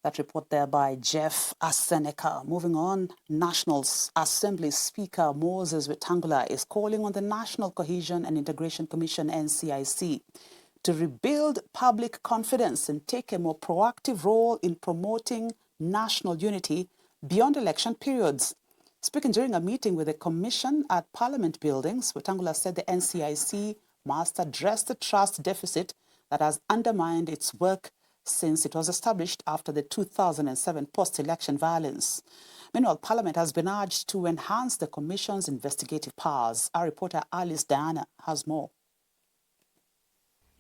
That report there by Jeff Aseneka. Moving on, National Assembly Speaker Moses Wetang'ula is calling on the National Cohesion and Integration Commission, NCIC, to rebuild public confidence and take a more proactive role in promoting national unity beyond election periods. Speaking during a meeting with the Commission at Parliament buildings, Wetang'ula said the NCIC must address the trust deficit that has undermined its work since it was established after the 2007 post-election violence. Meanwhile, Parliament has been urged to enhance the Commission's investigative powers. Our reporter Alice Diana has more.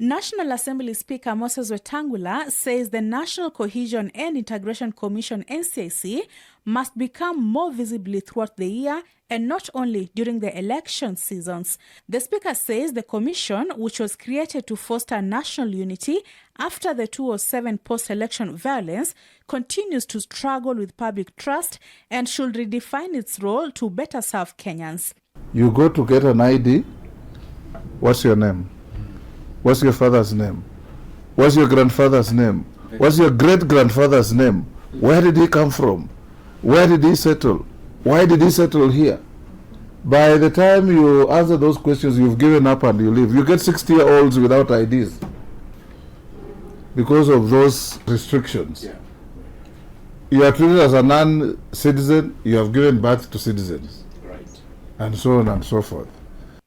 National Assembly Speaker Moses Wetang'ula says the National Cohesion and Integration Commission, NCIC, must become more visibly throughout the year and not only during the election seasons. The Speaker says the Commission, which was created to foster national unity after the 2007 post-election violence, continues to struggle with public trust and should redefine its role to better serve Kenyans. You go to get an ID, what's your name? What's your father's name? What's your grandfather's name? What's your great-grandfather's name? Where did he come from? Where did he settle? Why did he settle here? By the time you answer those questions, you've given up and you leave. You get 60-year-olds without IDs because of those restrictions. Yeah. You are treated as a non-citizen, you have given birth to citizens. Right. And so on and so forth.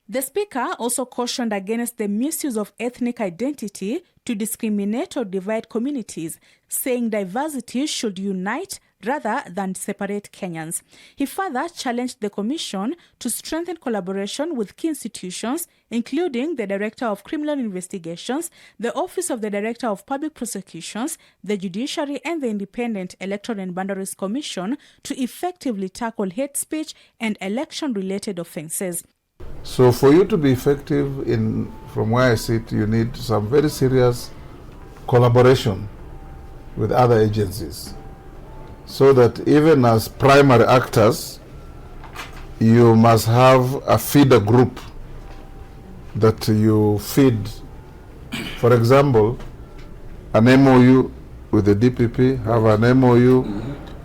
The Speaker also cautioned against the misuse of ethnic identity to discriminate or divide communities, saying diversity should unite rather than separate Kenyans. He further challenged the Commission to strengthen collaboration with key institutions, including the Director of Criminal Investigations, the Office of the Director of Public Prosecutions, the Judiciary, and the Independent Electoral and Boundaries Commission to effectively tackle hate speech and election-related offences. So for you to be effective from where I sit, you need some very serious collaboration with other agencies, so that even as primary actors, you must have a feeder group that you feed. For example, an MOU with the DPP, have an MOU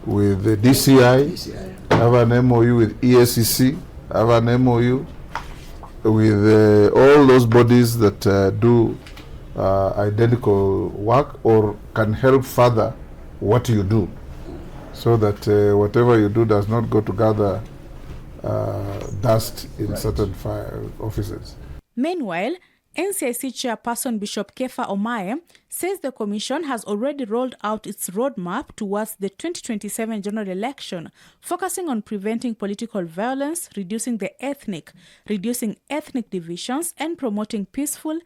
with the DCI, have an MOU with EACC, have an MOU with all those bodies that do identical work or can help further what you do, so that whatever you do does not go to gather dust in certain offices. Meanwhile, NCIC Chairperson Bishop Kefa Omae says the Commission has already rolled out its roadmap towards the 2027 general election, focusing on preventing political violence, reducing ethnic divisions, and promoting peaceful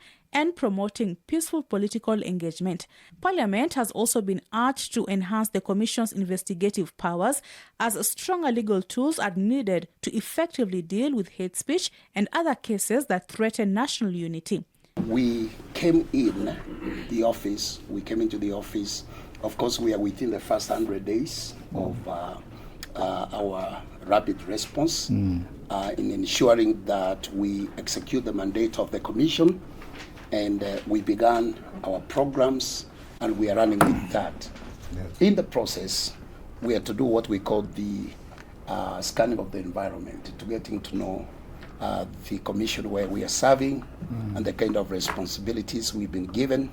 political engagement. Parliament has also been urged to enhance the Commission's investigative powers, as stronger legal tools are needed to effectively deal with hate speech and other cases that threaten national unity. We came into the office, of course we are within the first 100 days of our rapid response in ensuring that we execute the mandate of the Commission. And we began our programs, and we are running with that. Yes. In the process, we had to do what we call the scanning of the environment, to getting to know the Commission where we are serving and the kind of responsibilities we've been given.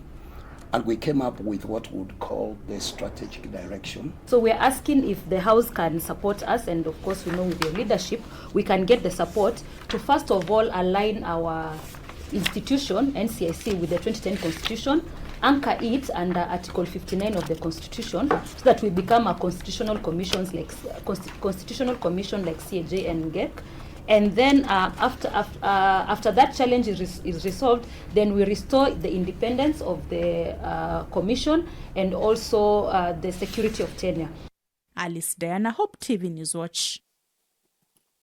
And we came up with what we would call the strategic direction. So we're asking if the House can support us, and of course we know with your leadership, we can get the support to first of all align our institution, NCIC, with the 2010 Constitution, anchor it under Article 59 of the Constitution, so that we become a constitutional commission like CAJ and GEC. And then after that challenge is resolved, then we restore the independence of the commission and also the security of tenure. Alice Diana, Hope TV News Watch.